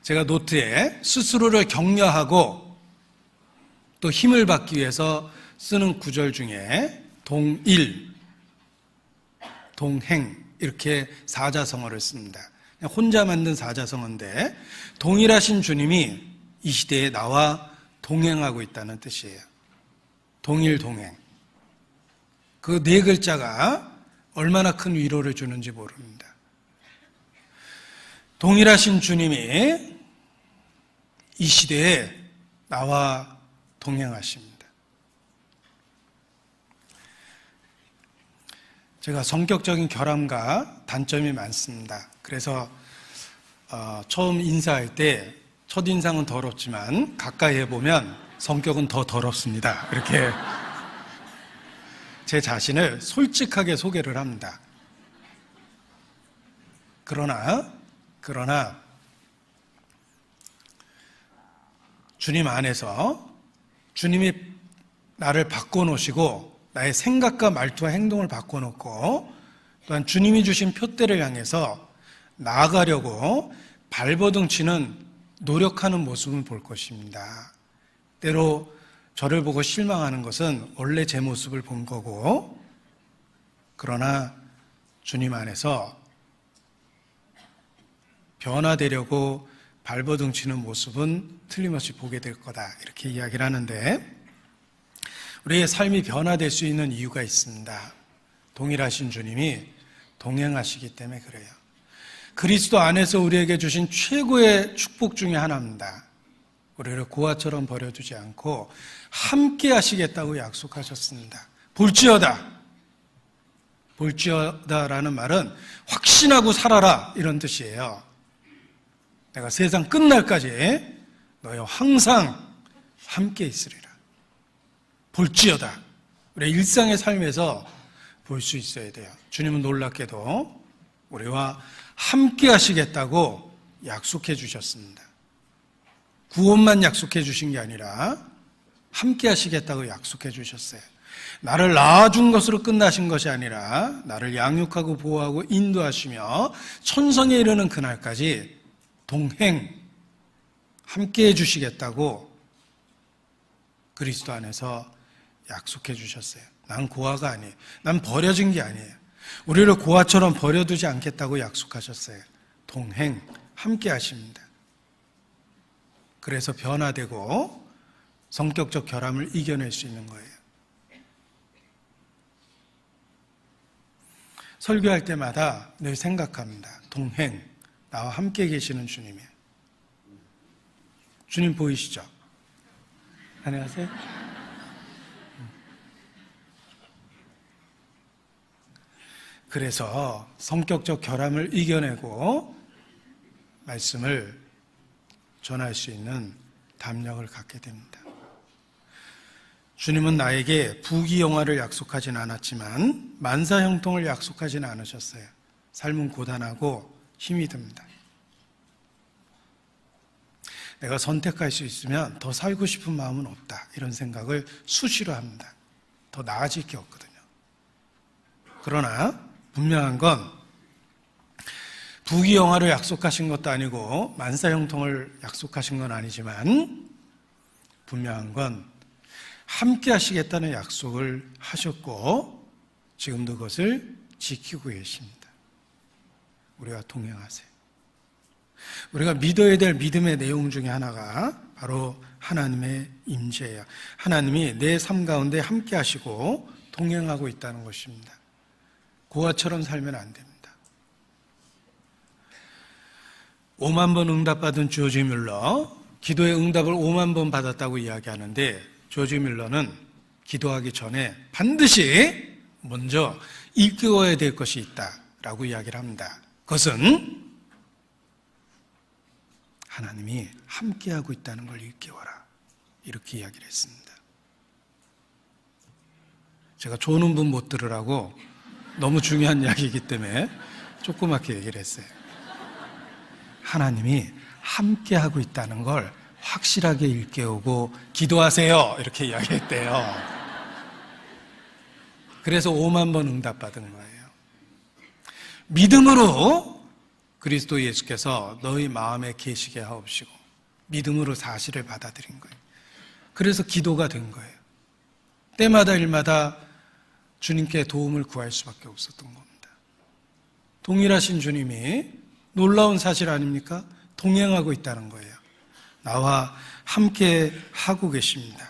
제가 노트에 스스로를 격려하고 또 힘을 받기 위해서 쓰는 구절 중에 동일, 동행 이렇게 사자성어를 씁니다. 그냥 혼자 만든 사자성어인데 동일하신 주님이 이 시대에 나와 동행하고 있다는 뜻이에요. 동일, 동행. 그 네 글자가 얼마나 큰 위로를 주는지 모릅니다. 동일하신 주님이 이 시대에 나와 동행하십니다. 제가 성격적인 결함과 단점이 많습니다. 그래서 처음 인사할 때 첫인상은 더럽지만 가까이 해보면 성격은 더 더럽습니다. 이렇게 제 자신을 솔직하게 소개를 합니다. 그러나 주님 안에서 주님이 나를 바꿔놓으시고 나의 생각과 말투와 행동을 바꿔놓고 또한 주님이 주신 표대를 향해서 나아가려고 발버둥 치는 노력하는 모습을 볼 것입니다. 때로 저를 보고 실망하는 것은 원래 제 모습을 본 거고, 그러나 주님 안에서 변화되려고 발버둥 치는 모습은 틀림없이 보게 될 거다, 이렇게 이야기를 하는데, 우리의 삶이 변화될 수 있는 이유가 있습니다. 동일하신 주님이 동행하시기 때문에 그래요. 그리스도 안에서 우리에게 주신 최고의 축복 중에 하나입니다. 우리를 고아처럼 버려두지 않고 함께 하시겠다고 약속하셨습니다. 볼지어다라는 말은 확신하고 살아라, 이런 뜻이에요. 내가 세상 끝날까지 너희와 항상 함께 있으리라. 볼지어다. 우리 일상의 삶에서 볼 수 있어야 돼요. 주님은 놀랍게도 우리와 함께 하시겠다고 약속해 주셨습니다. 구원만 약속해 주신 게 아니라 함께 하시겠다고 약속해 주셨어요. 나를 낳아준 것으로 끝나신 것이 아니라 나를 양육하고 보호하고 인도하시며 천성에 이르는 그날까지 동행, 함께 해주시겠다고 그리스도 안에서 약속해 주셨어요. 난 고아가 아니에요. 난 버려진 게 아니에요. 우리를 고아처럼 버려두지 않겠다고 약속하셨어요. 동행, 함께 하십니다. 그래서 변화되고 성격적 결함을 이겨낼 수 있는 거예요. 설교할 때마다 늘 생각합니다. 동행, 나와 함께 계시는 주님이에요. 주님 보이시죠? 안녕하세요. 그래서 성격적 결함을 이겨내고 말씀을 전할 수 있는 담력을 갖게 됩니다. 주님은 나에게 부귀영화를 약속하진 않았지만 만사형통을 약속하진 않으셨어요. 삶은 고단하고 힘이 듭니다. 내가 선택할 수 있으면 더 살고 싶은 마음은 없다, 이런 생각을 수시로 합니다. 더 나아질 게 없거든요. 그러나 분명한 건 부귀영화를 약속하신 것도 아니고 만사형통을 약속하신 건 아니지만 분명한 건 함께 하시겠다는 약속을 하셨고 지금도 그것을 지키고 계십니다. 우리와 동행하세요. 우리가 믿어야 될 믿음의 내용 중에 하나가 바로 하나님의 임재예요. 하나님이 내 삶 가운데 함께 하시고 동행하고 있다는 것입니다. 고아처럼 살면 안 됩니다. 5만 번 응답받은 조지 뮬러, 기도의 응답을 5만 번 받았다고 이야기하는데 조지 뮬러는 기도하기 전에 반드시 먼저 일깨워야 될 것이 있다라고 이야기를 합니다. 그것은 하나님이 함께하고 있다는 걸 일깨워라, 이렇게 이야기를 했습니다. 제가 조는 분 못 들으라고 너무 중요한 이야기이기 때문에 조그맣게 얘기를 했어요. 하나님이 함께하고 있다는 걸 확실하게 일깨우고 기도하세요, 이렇게 이야기했대요. 그래서 5만 번 응답받은 거예요. 믿음으로 그리스도 예수께서 너희 마음에 계시게 하옵시고 믿음으로 사실을 받아들인 거예요. 그래서 기도가 된 거예요. 때마다 일마다 주님께 도움을 구할 수밖에 없었던 겁니다. 동일하신 주님이 놀라운 사실 아닙니까? 동행하고 있다는 거예요. 나와 함께 하고 계십니다.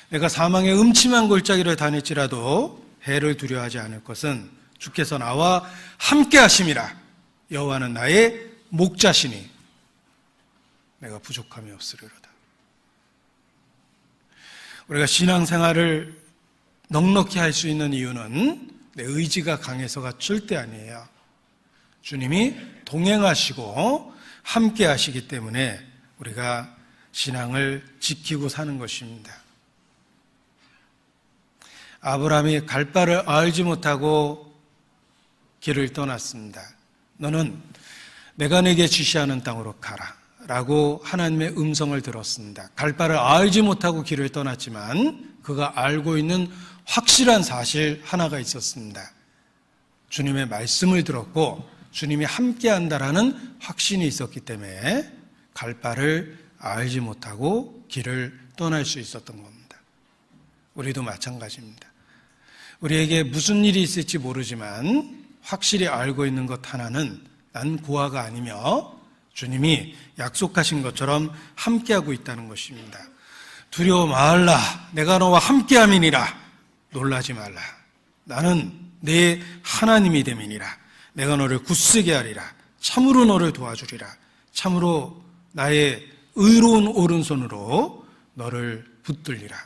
내가 사망의 음침한 골짜기를 다닐지라도 해를 두려워하지 않을 것은 주께서 나와 함께 하심이라. 여호와는 나의 목자시니 내가 부족함이 없으리로다. 우리가 신앙생활을 넉넉히 할 수 있는 이유는 내 의지가 강해서가 절대 아니에요. 주님이 동행하시고 함께 하시기 때문에 우리가 신앙을 지키고 사는 것입니다. 아브라함이 갈 바를 알지 못하고 길을 떠났습니다. 너는 내가 내게 지시하는 땅으로 가라 라고 하나님의 음성을 들었습니다. 갈 바를 알지 못하고 길을 떠났지만 그가 알고 있는 확실한 사실 하나가 있었습니다. 주님의 말씀을 들었고 주님이 함께 한다라는 확신이 있었기 때문에 갈 바를 알지 못하고 길을 떠날 수 있었던 겁니다. 우리도 마찬가지입니다. 우리에게 무슨 일이 있을지 모르지만 확실히 알고 있는 것 하나는 난 고아가 아니며 주님이 약속하신 것처럼 함께하고 있다는 것입니다. 두려워 말라. 내가 너와 함께함이니라. 놀라지 말라. 나는 내 하나님이 됨이니라. 내가 너를 굳세게 하리라. 참으로 너를 도와주리라. 참으로 나의 의로운 오른손으로 너를 붙들리라.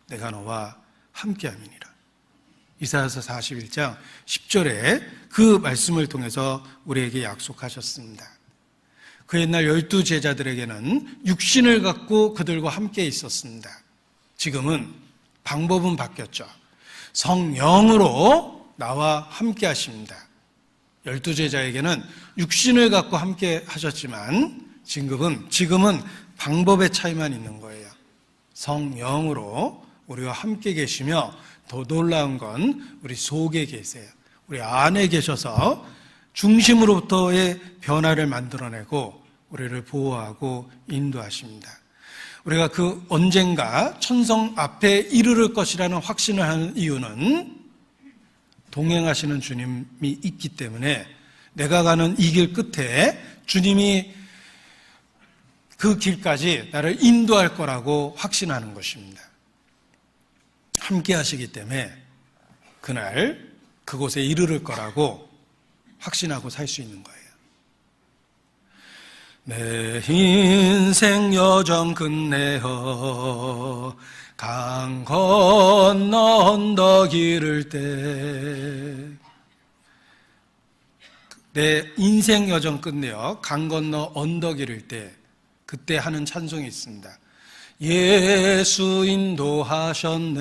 내가 너와 함께함이니라. 이사야서 41장 10절에 그 말씀을 통해서 우리에게 약속하셨습니다. 그 옛날 12 제자들에게는 육신을 갖고 그들과 함께 있었습니다. 지금은 방법은 바뀌었죠. 성령으로 나와 함께 하십니다. 12 제자에게는 육신을 갖고 함께 하셨지만 지금은 방법의 차이만 있는 거예요. 성령으로 우리와 함께 계시며 더 놀라운 건 우리 속에 계세요. 우리 안에 계셔서 중심으로부터의 변화를 만들어내고 우리를 보호하고 인도하십니다. 우리가 그 언젠가 천성 앞에 이르를 것이라는 확신을 하는 이유는 동행하시는 주님이 있기 때문에 내가 가는 이 길 끝에 주님이 그 길까지 나를 인도할 거라고 확신하는 것입니다. 함께 하시기 때문에 그날 그곳에 이르를 거라고 확신하고 살 수 있는 거예요. 내 인생 여정 끝내어 강 건너 언덕 이를 때 내 인생 여정 끝내어 강 건너 언덕 이를 때 그때 하는 찬송이 있습니다. 예수 인도하셨네.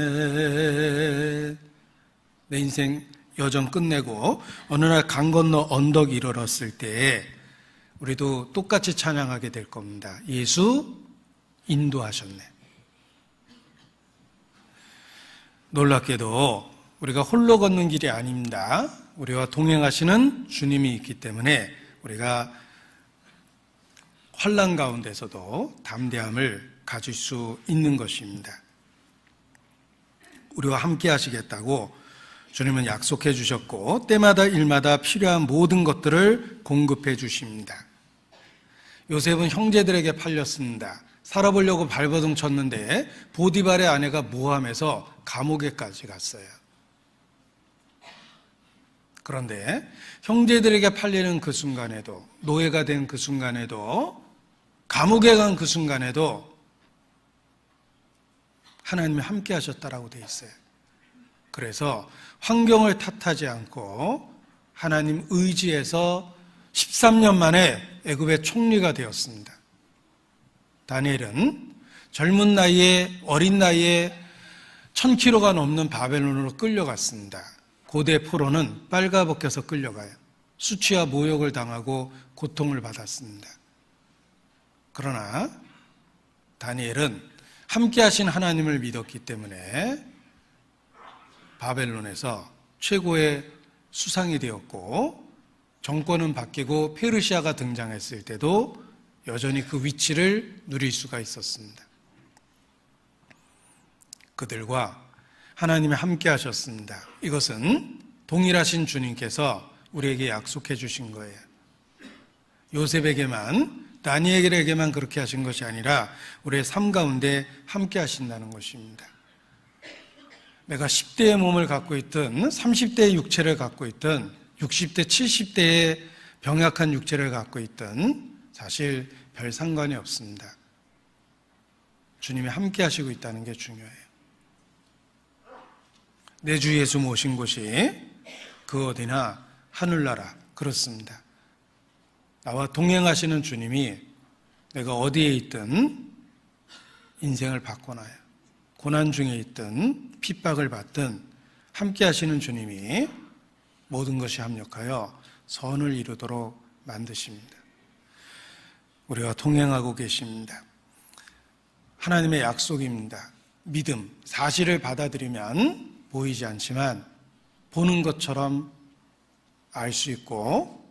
내 인생 여정 끝내고 어느 날 강 건너 언덕 이르렀을 때 우리도 똑같이 찬양하게 될 겁니다. 예수 인도하셨네. 놀랍게도 우리가 홀로 걷는 길이 아닙니다. 우리와 동행하시는 주님이 있기 때문에 우리가 환난 가운데서도 담대함을 가질 수 있는 것입니다. 우리와 함께 하시겠다고 주님은 약속해 주셨고 때마다 일마다 필요한 모든 것들을 공급해 주십니다. 요셉은 형제들에게 팔렸습니다. 살아보려고 발버둥 쳤는데 보디발의 아내가 모함해서 감옥에까지 갔어요. 그런데 형제들에게 팔리는 그 순간에도, 노예가 된 그 순간에도, 감옥에 간 그 순간에도 하나님이 함께 하셨다라고 되어 있어요. 그래서 환경을 탓하지 않고 하나님 의지에서 13년 만에 애굽의 총리가 되었습니다. 다니엘은 젊은 나이에, 어린 나이에 1000km가 넘는 바벨론으로 끌려갔습니다. 고대 포로는 빨가벗겨서 끌려가요. 수치와 모욕을 당하고 고통을 받았습니다. 그러나 다니엘은 함께 하신 하나님을 믿었기 때문에 바벨론에서 최고의 수상이 되었고 정권은 바뀌고 페르시아가 등장했을 때도 여전히 그 위치를 누릴 수가 있었습니다. 그들과 하나님이 함께 하셨습니다. 이것은 동일하신 주님께서 우리에게 약속해 주신 거예요. 요셉에게만, 다니엘에게만 그렇게 하신 것이 아니라 우리의 삶 가운데 함께 하신다는 것입니다. 내가 10대의 몸을 갖고 있든 30대의 육체를 갖고 있든 60대, 70대의 병약한 육체를 갖고 있든 사실 별 상관이 없습니다. 주님이 함께 하시고 있다는 게 중요해요. 내 주 예수 모신 곳이 그 어디나 하늘나라, 그렇습니다. 나와 동행하시는 주님이 내가 어디에 있든 인생을 바꿔놔요. 고난 중에 있든 핍박을 받든 함께 하시는 주님이 모든 것이 합력하여 선을 이루도록 만드십니다. 우리와 동행하고 계십니다. 하나님의 약속입니다. 믿음, 사실을 받아들이면 보이지 않지만 보는 것처럼 알 수 있고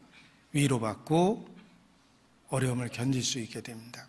위로받고 어려움을 견딜 수 있게 됩니다.